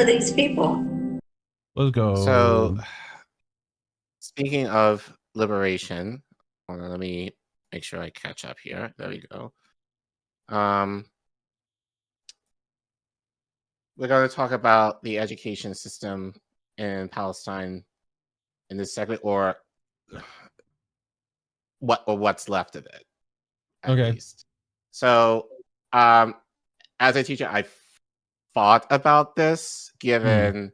are these people? Let's go. So, speaking of liberation, hold on, let me make sure I catch up here. There we go. We're going to talk about the education system in Palestine in this segment, or what's left of it, at least. So, as a teacher, I thought about this, given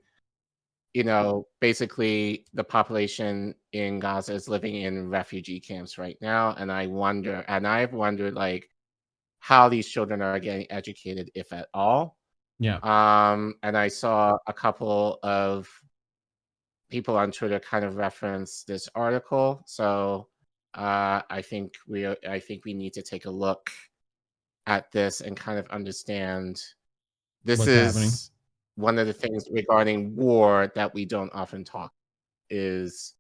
basically the population in Gaza is living in refugee camps right now, and I've wondered like how these children are getting educated, if at all. Yeah. And I saw a couple of people on Twitter kind of reference this article, so I think we need to take a look at this and kind of understand. This What's happening? One of the things regarding war that we don't often talk is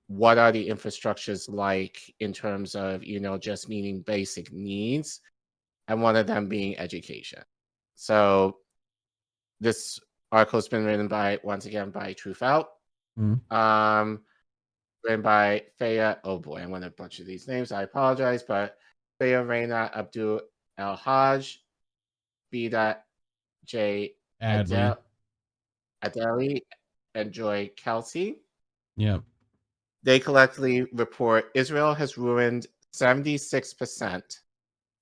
what are the infrastructures like in terms of just meeting basic needs, and one of them being education. So this article has been written once again by Truthout. Written by Thea. Oh boy, I'm going to butcher these names. I apologize, but Thea, Renda, Abdul, El-Haj, Fida, J. Adely, and Joy Kelcey. Yeah. They collectively report Israel has ruined 76%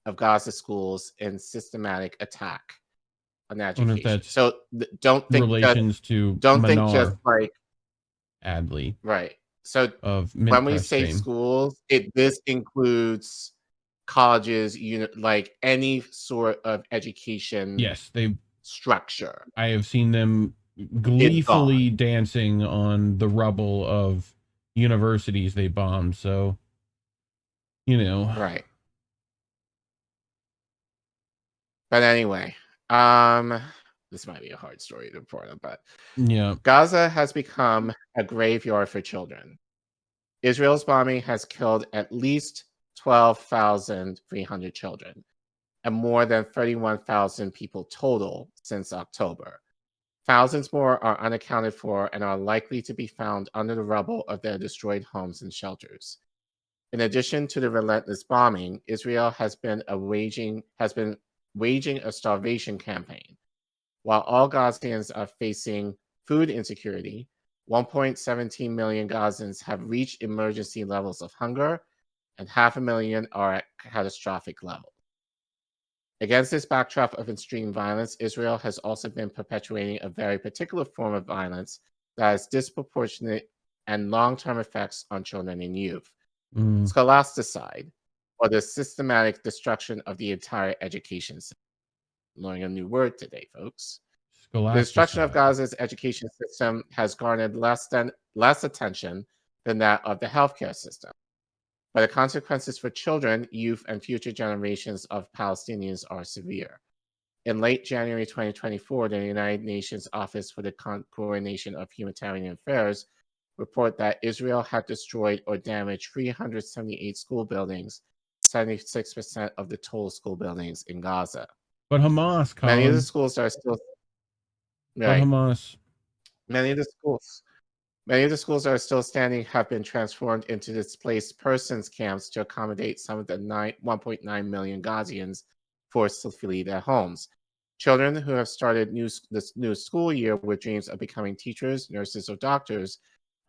of Gaza schools in systematic attack on education. So don't think just like Adely. Right. So of when we say schools, this includes colleges, like any sort of education. Yes, structure. I have seen them gleefully dancing on the rubble of universities they bombed. So, Right. But anyway, this might be a hard story to report on, but yeah, Gaza has become a graveyard for children. Israel's bombing has killed at least 12,300 children and more than 31,000 people total since October. Thousands more are unaccounted for and are likely to be found under the rubble of their destroyed homes and shelters. In addition to the relentless bombing, Israel has been waging a starvation campaign. While all Gazans are facing food insecurity, 1.17 million Gazans have reached emergency levels of hunger, and 500,000 are at catastrophic levels. Against this backdrop of extreme violence, Israel has also been perpetuating a very particular form of violence that has disproportionate and long-term effects on children and youth. Scholasticide, or the systematic destruction of the entire education system. Learning a new word today, folks. The destruction of Gaza's education system has garnered less attention than that of the healthcare system. But the consequences for children, youth, and future generations of Palestinians are severe. In late January 2024, the United Nations Office for the Coordination of Humanitarian Affairs report that Israel had destroyed or damaged 378 school buildings, 76% of the total school buildings in Gaza. But Hamas, Collin. Many of the schools are still... Right. But Hamas. Many of the schools that are still standing have been transformed into displaced persons camps to accommodate some of the 1.9 million Gazians forced to flee their homes. Children who have started this new school year with dreams of becoming teachers, nurses, or doctors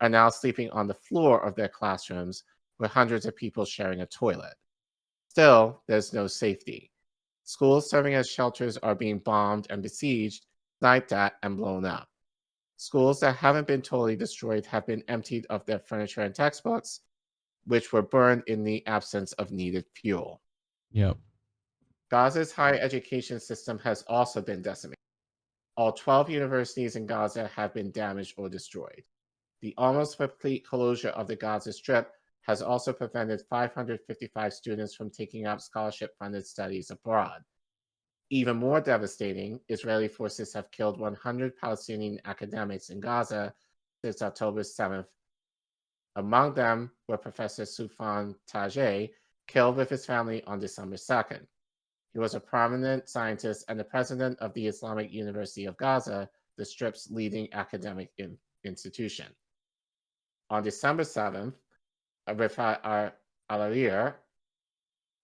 are now sleeping on the floor of their classrooms with hundreds of people sharing a toilet. Still, there's no safety. Schools serving as shelters are being bombed and besieged, sniped at, and blown up. Schools that haven't been totally destroyed have been emptied of their furniture and textbooks, which were burned in the absence of needed fuel. Yep. Gaza's higher education system has also been decimated. All 12 universities in Gaza have been damaged or destroyed. The almost complete closure of the Gaza Strip has also prevented 555 students from taking up scholarship-funded studies abroad. Even more devastating, Israeli forces have killed 100 Palestinian academics in Gaza since October 7th. Among them were Professor Soufan Tajeh, killed with his family on December 2nd. He was a prominent scientist and the president of the Islamic University of Gaza, the Strip's leading academic institution. On December 7th, Rifat Al-Arir,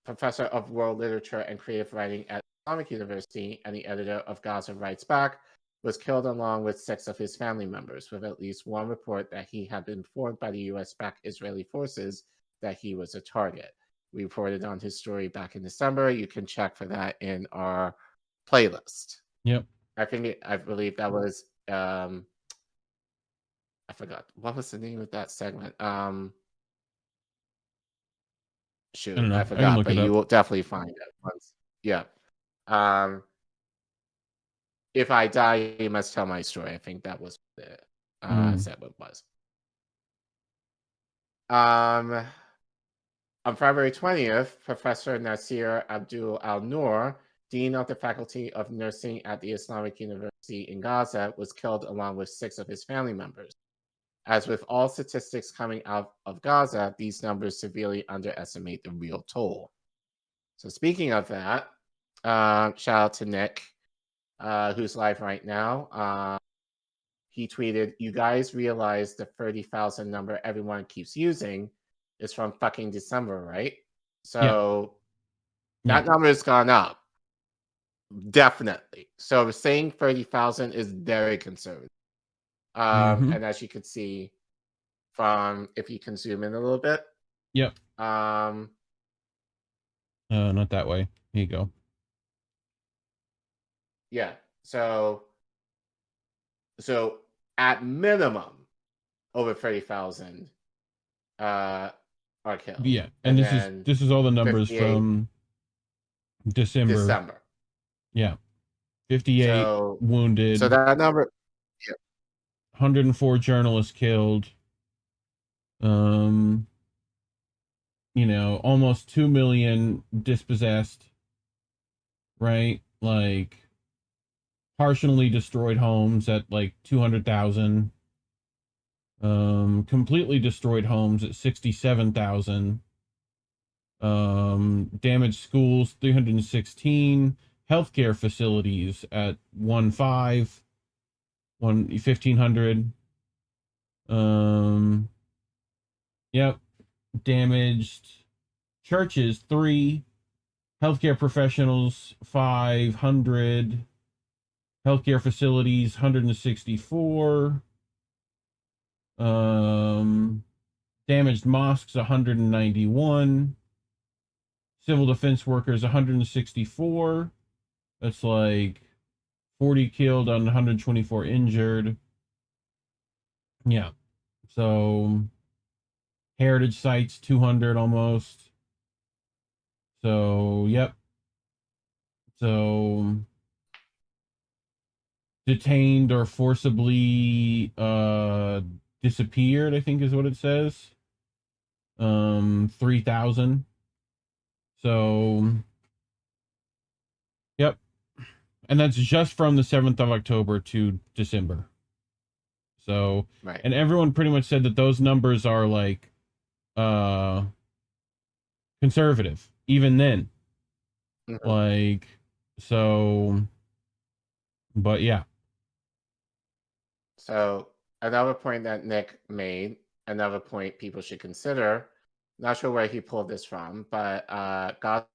professor of world literature and creative writing at Islamic University and the editor of Gaza Writes Back, was killed along with 6 of his family members, with at least one report that he had been informed by the US-backed Israeli forces that he was a target. We reported on his story back in December. You can check for that in our playlist. Yep. I believe that was I forgot. What was the name of that segment? Shoot, I forgot, but you will definitely find it once. Yeah. If I die, you must tell my story. I think that was the segment was. On February 20th, Professor Nasir Abdul Al-Noor, Dean of the Faculty of Nursing at the Islamic University in Gaza, was killed along with 6 of his family members. As with all statistics coming out of Gaza, these numbers severely underestimate the real toll. So speaking of that, shout out to Nick, who's live right now. He tweeted, "You guys realize the 30,000 number everyone keeps using is from fucking December, right? So that number has gone up. Definitely. So saying 30,000 is very conservative. And as you can see from, if you can zoom in a little bit. Yep. Not that way. Here you go. Yeah. So at minimum, over 30,000 are killed. Yeah, and this is all the numbers from December. Yeah. 58 wounded. So that number, 104 journalists killed. Almost 2 million dispossessed, right? Like partially destroyed homes at like 200,000. Completely destroyed homes at 67,000. Damaged schools 316. Healthcare facilities at 1,500. Yep. Damaged churches 3. Healthcare professionals 500. Healthcare facilities 164. Damaged mosques 191. Civil defense workers 164. That's like 40 killed on 124 injured. Yeah. So heritage sites 200 almost. So yep. So detained or forcibly disappeared, I think is what it says. 3,000. So yep. And that's just from the 7th of October to December. So right. And everyone pretty much said that those numbers are like conservative even then. Like, so, but yeah. So another point that Nick made, another point people should consider, not sure where he pulled this from, but Gaza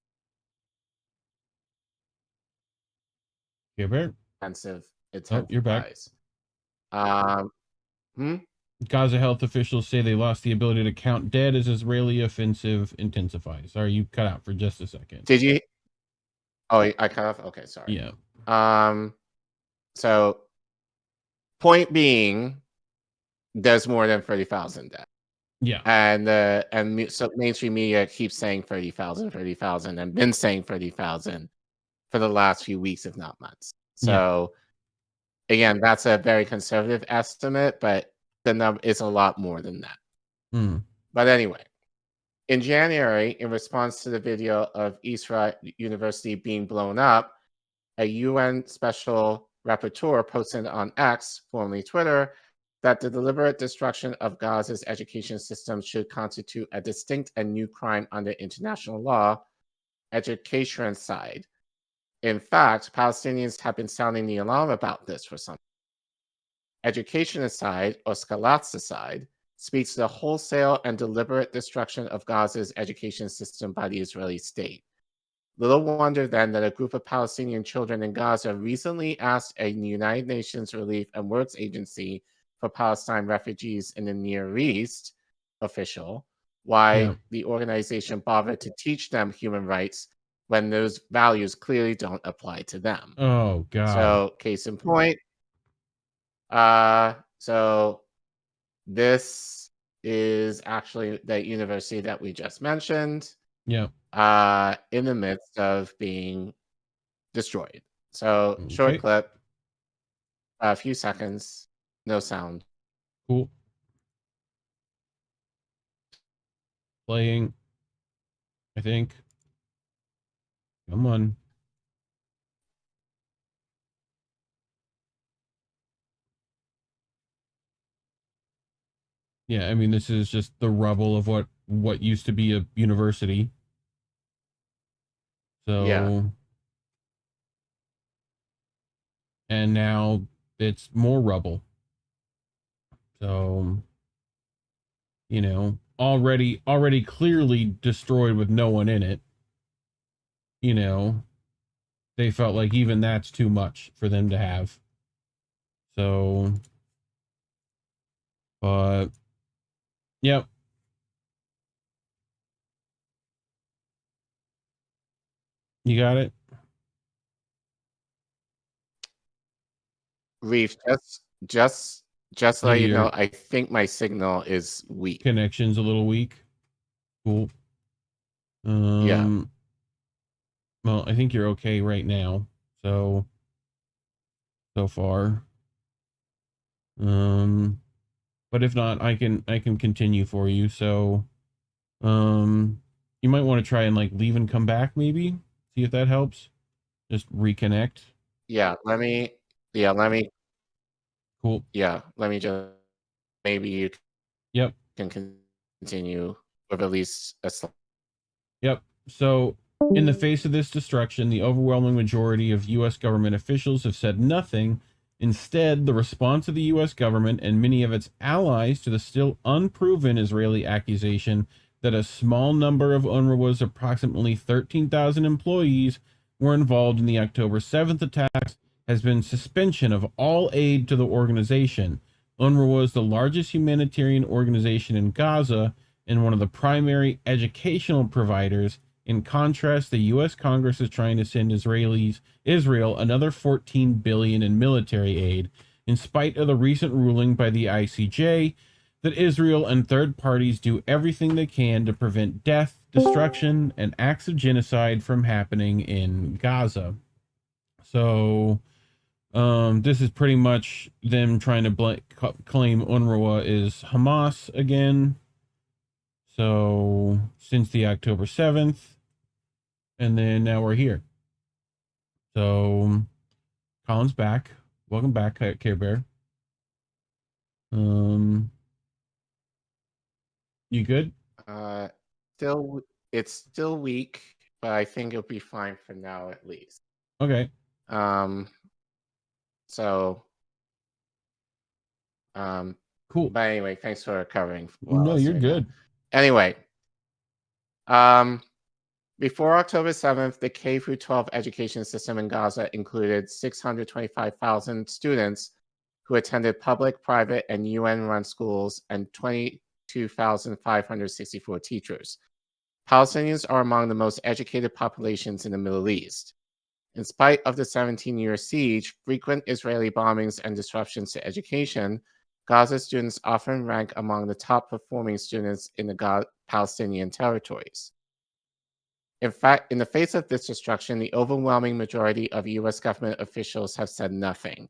intensive you're back. Gaza health officials say they lost the ability to count dead as Israeli offensive intensifies. Sorry, you cut out for just a second. Did you? Oh, I cut off? Okay, sorry. Yeah. So point being, there's more than 30,000 dead. Yeah. And so mainstream media keeps saying 30,000, and been saying 30,000 for the last few weeks, if not months. So again, that's a very conservative estimate, but the number is a lot more than that. But anyway, in January, in response to the video of Israel University being blown up, a UN special rapporteur posted on X, formerly Twitter, that the deliberate destruction of Gaza's education system should constitute a distinct and new crime under international law, educationicide, In fact, Palestinians have been sounding the alarm about this for some. Education aside, or Skalatz aside, speaks to the wholesale and deliberate destruction of Gaza's education system by the Israeli state. Little wonder then that a group of Palestinian children in Gaza recently asked a United Nations Relief and Works Agency for Palestine refugees in the Near East official why the organization bothered to teach them human rights when those values clearly don't apply to them. Oh, God. So, case in point, so this is actually the university that we just mentioned. Yeah. In the midst of being destroyed. So short clip, a few seconds, no sound. Cool. Playing, I think. Come on. Yeah, I mean, this is just the rubble of what used to be a university. So, Yeah. And now it's more rubble. So, you know, already clearly destroyed with no one in it. You know, they felt like even that's too much for them to have. So, but, yep. You got it? Reef, just to let you know, I think my signal is weak. Connection's a little weak. Cool. Yeah. Well, I think you're okay right now. So far. But if not, I can continue for you. So, you might want to try and like leave and come back, maybe see if that helps. Just reconnect. Yeah. Let me. Cool. Yeah. Let me just. Maybe you. Yep. Can continue with at least a. Yep. So, in the face of this destruction, the overwhelming majority of U.S. government officials have said nothing. Instead, the response of the U.S. government and many of its allies to the still unproven Israeli accusation that a small number of UNRWA's approximately 13,000 employees were involved in the October 7th attacks has been suspension of all aid to the organization. UNRWA is the largest humanitarian organization in Gaza and one of the primary educational providers. In contrast, the U.S. Congress is trying to send Israel another $14 billion in military aid, in spite of the recent ruling by the ICJ that Israel and third parties do everything they can to prevent death, destruction, and acts of genocide from happening in Gaza. So, this is pretty much them trying to claim UNRWA is Hamas again. So, since the October 7th, and then now we're here. So, Collin's back. Welcome back, Care Bear. You good? It's still weak, but I think it'll be fine for now at least. Okay. So, cool. But anyway, thanks for covering. No, you're good. Anyway, before October 7th, the K-12 education system in Gaza included 625,000 students who attended public, private, and UN-run schools and 22,564 teachers. Palestinians are among the most educated populations in the Middle East. In spite of the 17-year siege, frequent Israeli bombings, and disruptions to education, Gaza students often rank among the top performing students in the Palestinian territories. In fact, in the face of this destruction, the overwhelming majority of U.S. government officials have said nothing.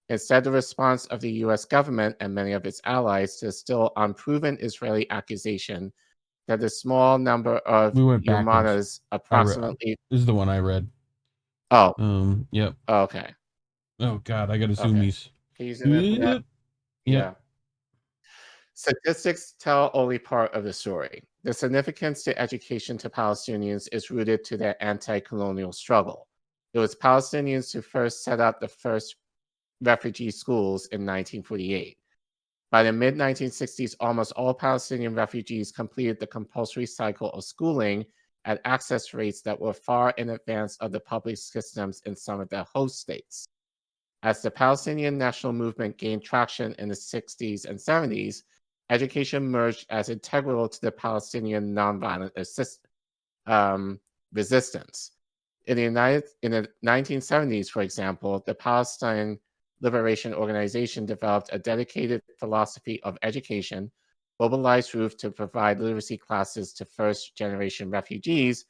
Instead, the response of the U.S. government and many of its allies to the still unproven Israeli accusation that a small number of Yamanas, approximately... This is the one I read. Oh. Yep. Okay. Oh, God, I got to zoom these. Can you zoom in for that? Yeah. Statistics tell only part of the story. The significance to education to Palestinians is rooted to their anti-colonial struggle. It was Palestinians who first set up the first refugee schools in 1948. By the mid-1960s, almost all Palestinian refugees completed the compulsory cycle of schooling at access rates that were far in advance of the public systems in some of their host states. As the Palestinian national movement gained traction in the 60s and 70s, education emerged as integral to the Palestinian nonviolent resistance. In the 1970s, for example, the Palestine Liberation Organization developed a dedicated philosophy of education, mobilized Reef to provide literacy classes to first-generation refugees,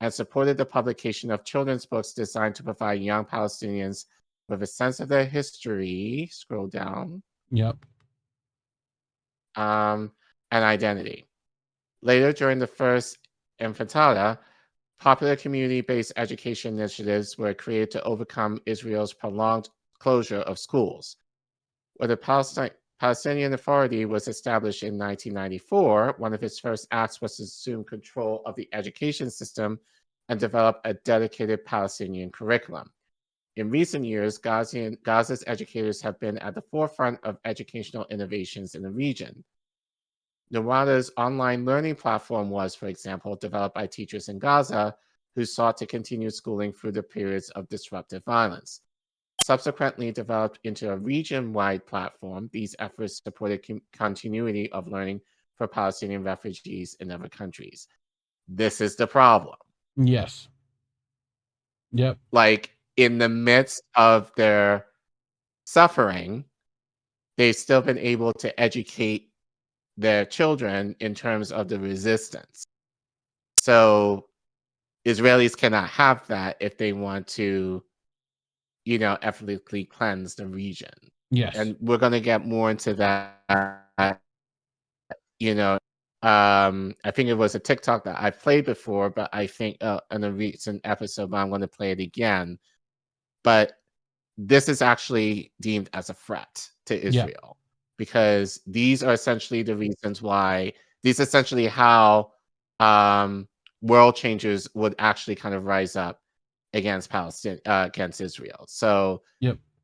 and supported the publication of children's books designed to provide young Palestinians with a sense of their history. Scroll down. Yep. And identity. Later, during the first Intifada, popular community-based education initiatives were created to overcome Israel's prolonged closure of schools. When the Palestinian Authority was established in 1994, one of its first acts was to assume control of the education system and develop a dedicated Palestinian curriculum. In recent years, Gaza's educators have been at the forefront of educational innovations in the region. Nawada's online learning platform was, for example, developed by teachers in Gaza who sought to continue schooling through the periods of disruptive violence. Subsequently developed into a region-wide platform, these efforts supported continuity of learning for Palestinian refugees in other countries. This is the problem. Yes. Yep. Like, in the midst of their suffering, they've still been able to educate their children in terms of the resistance. So Israelis cannot have that if they want to, ethnically cleanse the region. Yes. And we're going to get more into that, I think it was a TikTok that I've played before, but I think in a recent episode, but I'm going to play it again. But this is actually deemed as a threat to Israel because these are essentially the reasons why, these are essentially how world changers would actually kind of rise up against Palestine, against Israel. So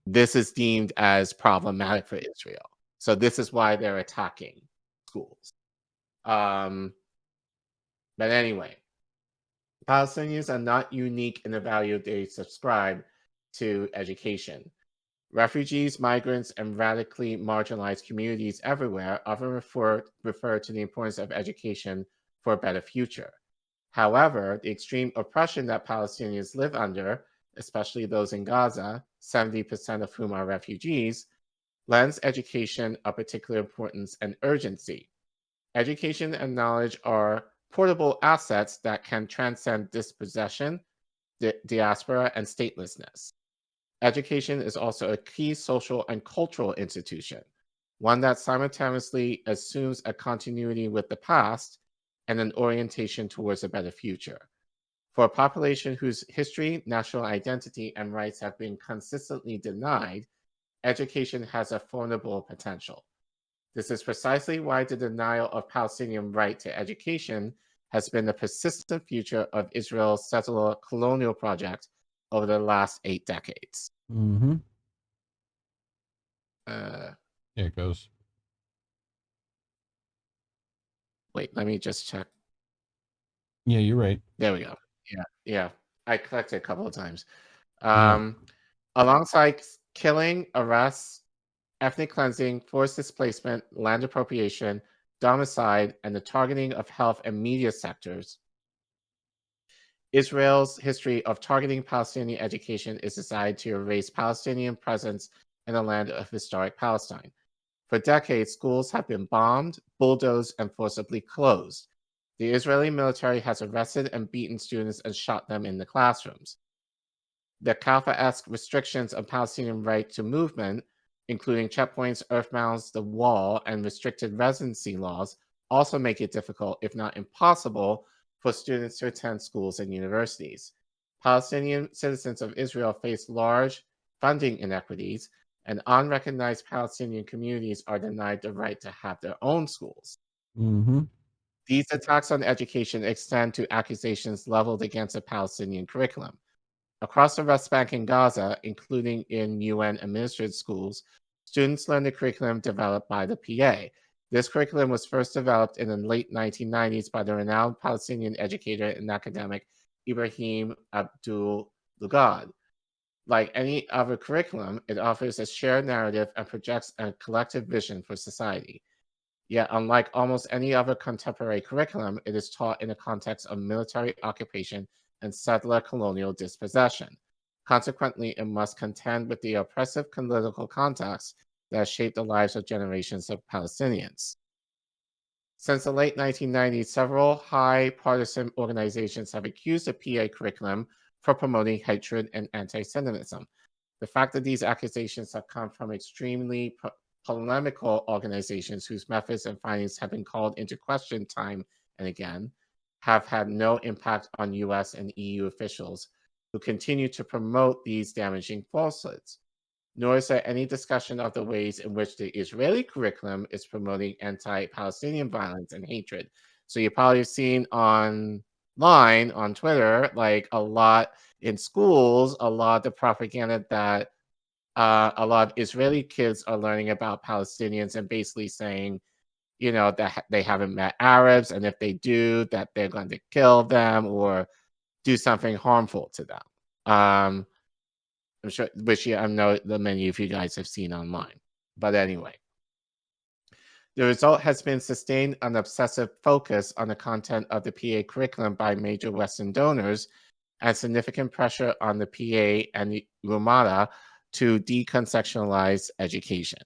this is deemed as problematic for Israel. So this is why they're attacking schools. But anyway, Palestinians are not unique in the value they subscribe to education. Refugees, migrants, and radically marginalized communities everywhere often refer to the importance of education for a better future. However, the extreme oppression that Palestinians live under, especially those in Gaza, 70% of whom are refugees, lends education a particular importance and urgency. Education and knowledge are portable assets that can transcend dispossession, diaspora, and statelessness. Education is also a key social and cultural institution, one that simultaneously assumes a continuity with the past and an orientation towards a better future. For a population whose history, national identity, and rights have been consistently denied, education has a formidable potential. This is precisely why the denial of Palestinian right to education has been a persistent feature of Israel's settler colonial project over the last 8 decades. Mm-hmm. There it goes. Wait, let me just check. Yeah, you're right. There we go. Yeah. I clicked it a couple of times. Alongside killing, arrests, ethnic cleansing, forced displacement, land appropriation, domicide, and the targeting of health and media sectors, Israel's history of targeting Palestinian education is designed to erase Palestinian presence in the land of historic Palestine. For decades, schools have been bombed, bulldozed, and forcibly closed. The Israeli military has arrested and beaten students and shot them in the classrooms. The Kafka-esque restrictions on Palestinian right to movement, including checkpoints, earth mounds, the wall, and restricted residency laws, also make it difficult, if not impossible, for students to attend schools and universities. Palestinian citizens of Israel face large funding inequities, and unrecognized Palestinian communities are denied the right to have their own schools. Mm-hmm. These attacks on education extend to accusations leveled against the Palestinian curriculum. Across the West Bank and Gaza, including in UN-administered schools, students learn the curriculum developed by the PA. This curriculum was first developed in the late 1990s by the renowned Palestinian educator and academic Ibrahim Abdul Lugad. Like any other curriculum, it offers a shared narrative and projects a collective vision for society. Yet, unlike almost any other contemporary curriculum, it is taught in the context of military occupation and settler colonial dispossession. Consequently, it must contend with the oppressive political context that has shaped the lives of generations of Palestinians. Since the late 1990s, several high partisan organizations have accused the PA curriculum for promoting hatred and anti-Semitism. The fact that these accusations have come from extremely polemical organizations whose methods and findings have been called into question time and again have had no impact on US and EU officials who continue to promote these damaging falsehoods. Nor is there any discussion of the ways in which the Israeli curriculum is promoting anti-Palestinian violence and hatred. So you probably have seen online on Twitter, like a lot in schools, a lot of the propaganda that a lot of Israeli kids are learning about Palestinians and basically saying, you know, that they haven't met Arabs, and if they do, that they're going to kill them or do something harmful to them. I'm sure, which I know that many of you guys have seen online. But anyway, the result has been sustained an obsessive focus on the content of the PA curriculum by major Western donors and significant pressure on the PA and the Rumata to deconceptualize education.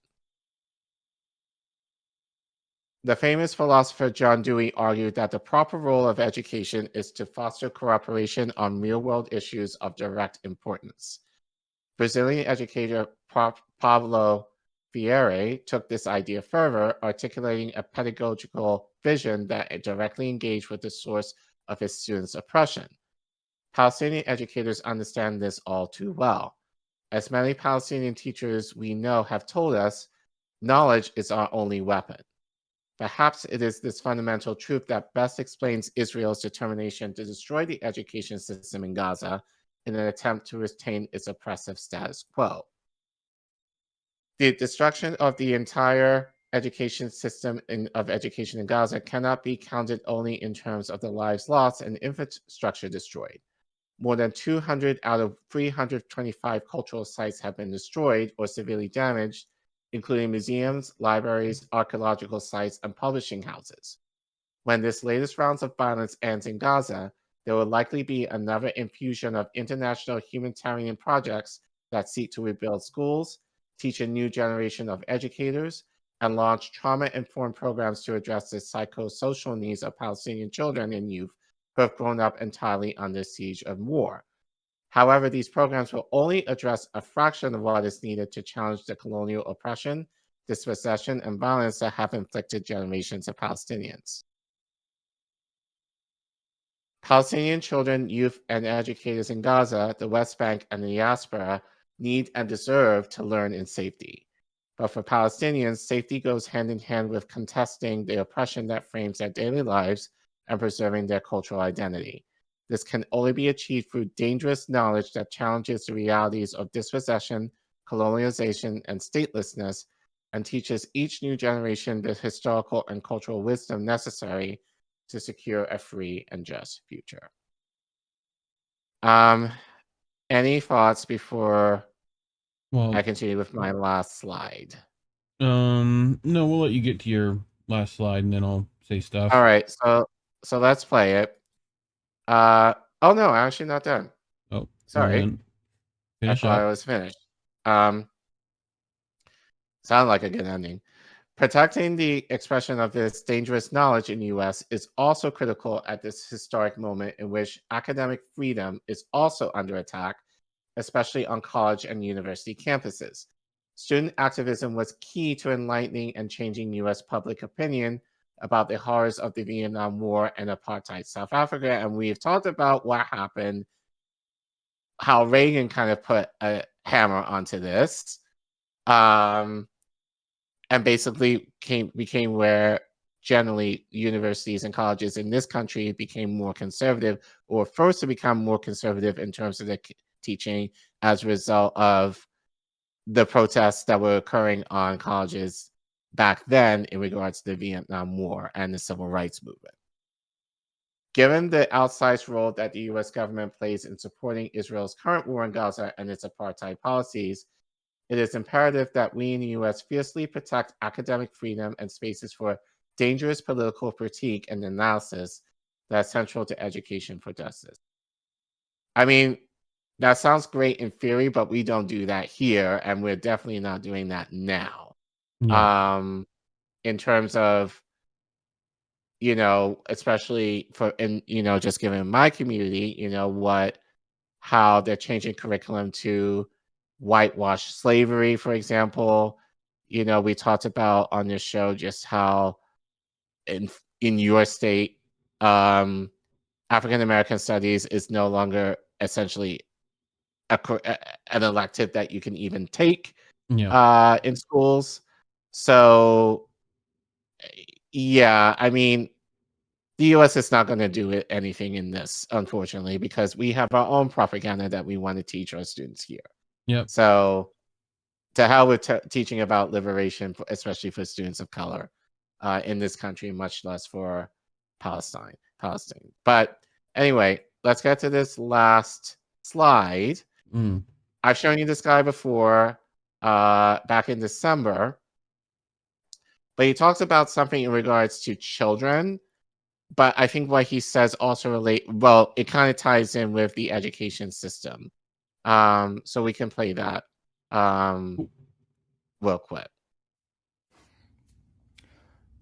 The famous philosopher John Dewey argued that the proper role of education is to foster cooperation on real-world issues of direct importance. Brazilian educator Pablo Freire took this idea further, articulating a pedagogical vision that directly engaged with the source of his students' oppression. Palestinian educators understand this all too well. As many Palestinian teachers we know have told us, knowledge is our only weapon. Perhaps it is this fundamental truth that best explains Israel's determination to destroy the education system in Gaza in an attempt to retain its oppressive status quo. The destruction of the entire education system of education in Gaza cannot be counted only in terms of the lives lost and infrastructure destroyed. More than 200 out of 325 cultural sites have been destroyed or severely damaged, including museums, libraries, archaeological sites, and publishing houses. When this latest round of violence ends in Gaza, there will likely be another infusion of international humanitarian projects that seek to rebuild schools, teach a new generation of educators, and launch trauma-informed programs to address the psychosocial needs of Palestinian children and youth who have grown up entirely under siege of war. However, these programs will only address a fraction of what is needed to challenge the colonial oppression, dispossession, and violence that have inflicted generations of Palestinians. Palestinian children, youth, and educators in Gaza, the West Bank, and the diaspora need and deserve to learn in safety. But for Palestinians, safety goes hand in hand with contesting the oppression that frames their daily lives and preserving their cultural identity. This can only be achieved through dangerous knowledge that challenges the realities of dispossession, colonialization, and statelessness, and teaches each new generation the historical and cultural wisdom necessary to secure a free and just future. Any thoughts before I continue with my last slide? No, we'll let you get to your last slide and then I'll say stuff. All right, so let's play it. Oh no, I'm actually not done. Oh, sorry. Well, I thought I was finished. Sound like a good ending. Protecting the expression of this dangerous knowledge in the US is also critical at this historic moment in which academic freedom is also under attack, especially on college and university campuses. Student activism was key to enlightening and changing US public opinion about the horrors of the Vietnam War and apartheid South Africa. And we've talked about what happened, how Reagan kind of put a hammer onto this. And basically became where generally universities and colleges in this country became more conservative, or forced to become more conservative in terms of the teaching as a result of the protests that were occurring on colleges back then in regards to the Vietnam War and the civil rights movement. Given the outsized role that the US government plays in supporting Israel's current war in Gaza and its apartheid policies, it is imperative that we in the US fiercely protect academic freedom and spaces for dangerous political critique and analysis that's central to education for justice. I mean, that sounds great in theory, but we don't do that here, and we're definitely not doing that now. Yeah. In terms of, especially just given my community, how they're changing curriculum to whitewash slavery, for example. We talked about on this show just how in your state, African American studies is no longer essentially an elective that you can even take in schools. So, yeah, I mean, the US is not going to do anything in this, unfortunately, because we have our own propaganda that we want to teach our students here. Yep. So, to hell with teaching about liberation, especially for students of color in this country, much less for Palestine. But anyway, let's get to this last slide. I've shown you this guy before back in December, but he talks about something in regards to children. But I think what he says also it kind of ties in with the education system. So we can play that real quick.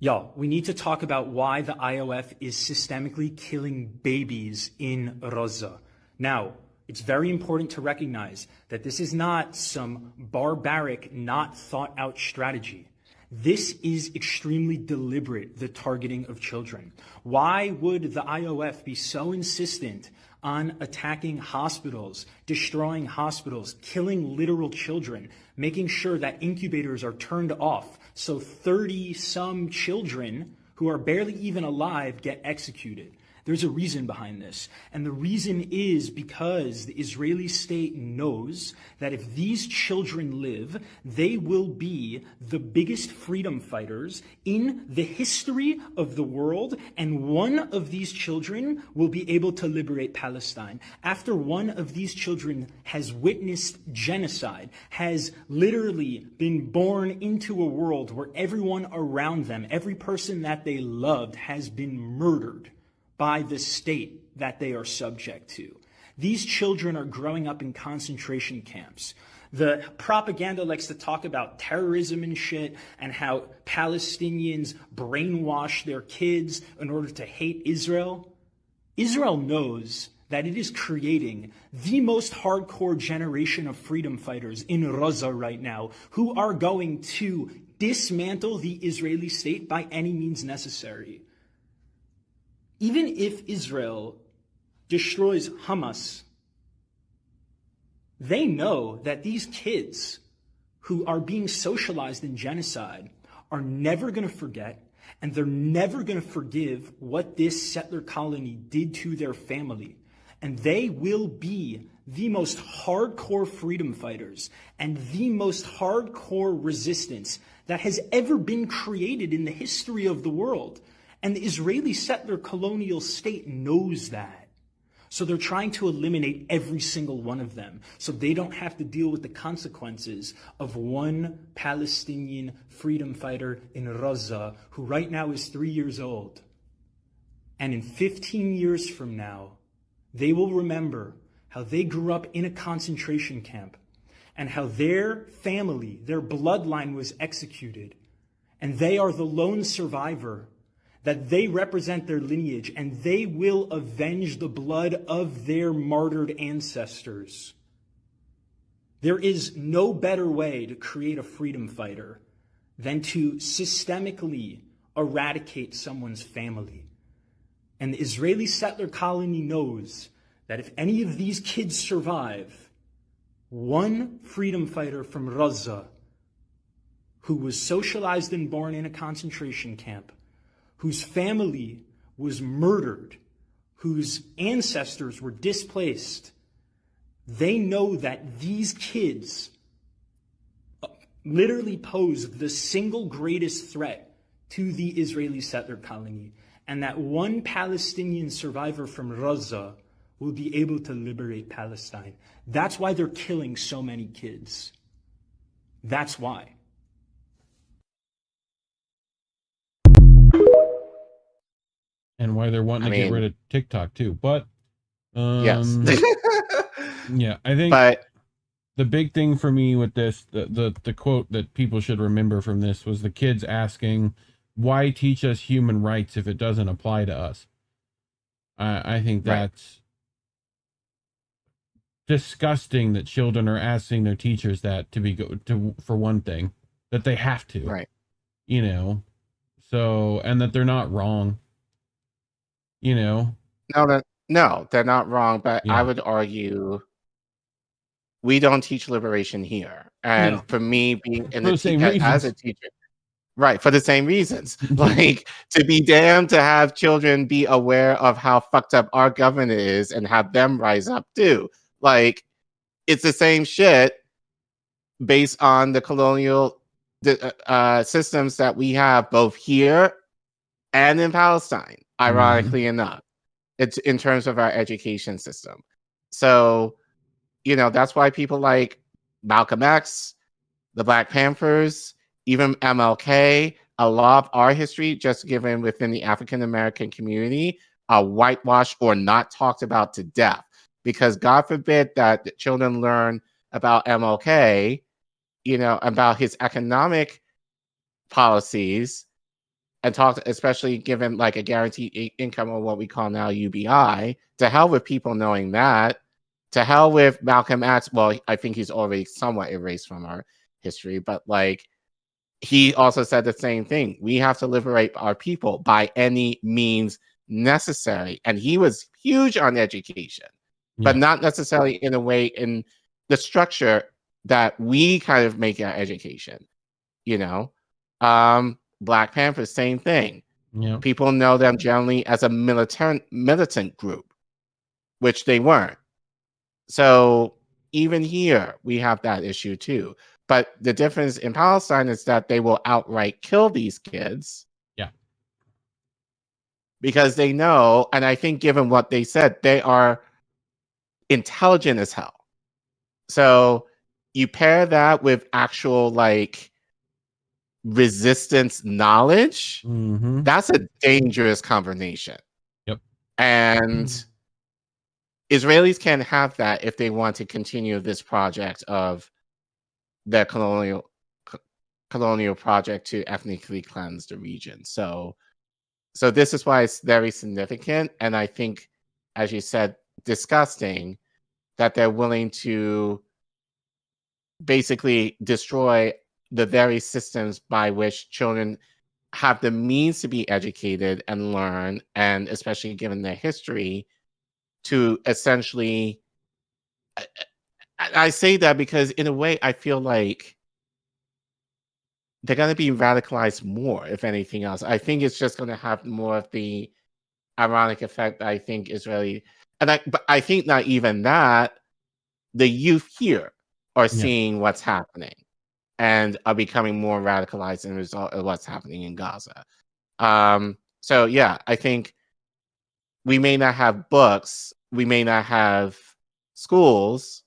Y'all, we need to talk about why the IOF is systemically killing babies in Gaza. Now, it's very important to recognize that this is not some barbaric, not thought out strategy. This is extremely deliberate, the targeting of children. Why would the IOF be so insistent on attacking hospitals, destroying hospitals, killing literal children, making sure that incubators are turned off so 30-some children who are barely even alive get executed? There's a reason behind this. And the reason is because the Israeli state knows that if these children live, they will be the biggest freedom fighters in the history of the world. And one of these children will be able to liberate Palestine. After one of these children has witnessed genocide, has literally been born into a world where everyone around them, every person that they loved, has been murdered by the state that they are subject to. These children are growing up in concentration camps. The propaganda likes to talk about terrorism and shit and how Palestinians brainwash their kids in order to hate Israel. Israel knows that it is creating the most hardcore generation of freedom fighters in Gaza right now who are going to dismantle the Israeli state by any means necessary. Even if Israel destroys Hamas, they know that these kids who are being socialized in genocide are never going to forget, and they're never going to forgive what this settler colony did to their family. And they will be the most hardcore freedom fighters and the most hardcore resistance that has ever been created in the history of the world. And the Israeli settler colonial state knows that. So they're trying to eliminate every single one of them so they don't have to deal with the consequences of one Palestinian freedom fighter in Gaza who right now is 3 years old. And in 15 years from now, they will remember how they grew up in a concentration camp and how their family, their bloodline was executed. And they are the lone survivor, that they represent their lineage, and they will avenge the blood of their martyred ancestors. There is no better way to create a freedom fighter than to systemically eradicate someone's family. And the Israeli settler colony knows that if any of these kids survive, one freedom fighter from Gaza who was socialized and born in a concentration camp, whose family was murdered, whose ancestors were displaced, They know that these kids literally pose the single greatest threat to the Israeli settler colony, and that one Palestinian survivor from Gaza will be able to liberate Palestine. That's why they're killing so many kids. That's why. And why they're wanting to get rid of TikTok too. But yes. Yeah, I think the big thing for me with this, the quote that people should remember from this was the kids asking, why teach us human rights if it doesn't apply to us? I think that's disgusting that children are asking their teachers that for one thing, that they have to, right. You know, so, and that they're not wrong, you know. No, they're not wrong, but I would argue we don't teach liberation here. And for me, being as a teacher, right, for the same reasons, like to be damned to have children be aware of how fucked up our government is and have them rise up too. Like, it's the same shit based on the colonial systems that we have both here and in Palestine, ironically enough. It's in terms of our education system. So, you know, that's why people like Malcolm X, the Black Panthers, even MLK, a lot of our history, just given within the African American community, are whitewashed or not talked about to death. Because God forbid that children learn about MLK, you know, about his economic policies, and talk, especially given like a guaranteed income or what we call now UBI. To hell with people knowing that. To hell with Malcolm X. Well, I think he's already somewhat erased from our history, but like he also said the same thing. We have to liberate our people by any means necessary. And he was huge on education, but not necessarily in a way in the structure that we kind of make our education, you know. Black Panthers, same thing. People know them generally as a militant group, which they weren't. So even here, we have that issue too. But the difference in Palestine is that they will outright kill these kids. Yeah. Because they know, and I think given what they said, they are intelligent as hell. So you pair that with actual like resistance knowledge, that's a dangerous combination. And Israelis can have that if they want to continue this project of the colonial project to ethnically cleanse the region. So this is why it's very significant, and I think, as you said, disgusting that they're willing to basically destroy the very systems by which children have the means to be educated and learn, and especially given their history, to essentially, I say that because in a way I feel like they're going to be radicalized more, if anything else. I think it's just going to have more of the ironic effect that I think Israeli, but I think not even that, the youth here are seeing what's happening and are becoming more radicalized as a result of what's happening in Gaza. So yeah, I think we may not have books, we may not have schools,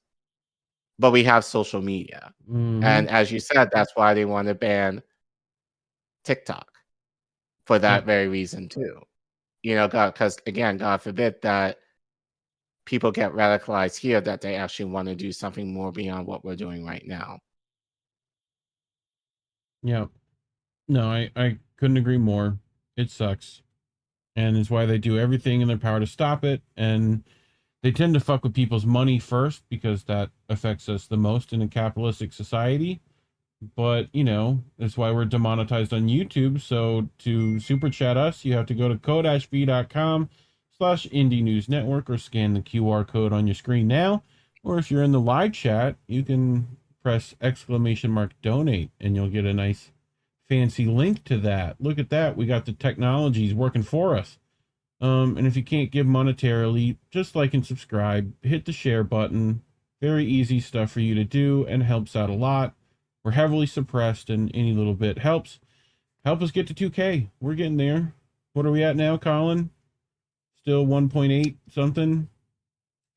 but we have social media. And as you said, that's why they want to ban TikTok for that very reason too. You know, because again, God forbid that people get radicalized here, that they actually want to do something more beyond what we're doing right now. Yeah. No, I couldn't agree more. It sucks. And it's why they do everything in their power to stop it. And they tend to fuck with people's money first because that affects us the most in a capitalistic society. But, you know, that's why we're demonetized on YouTube. So to super chat us, you have to go to ko-fi.com/Indie News Network or scan the QR code on your screen now. Or if you're in the live chat, you can press !donate and you'll get a nice fancy link to that. Look at that. We got the technologies working for us. And if you can't give monetarily, just like and subscribe, hit the share button. Very easy stuff for you to do and helps out a lot. We're heavily suppressed, and any little bit helps. Help us get to 2K. We're getting there. What are we at now, Collin? Still 1.8 something?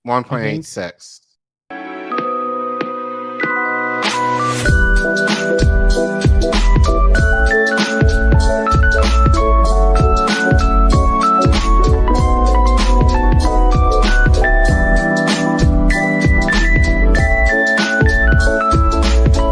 1.86.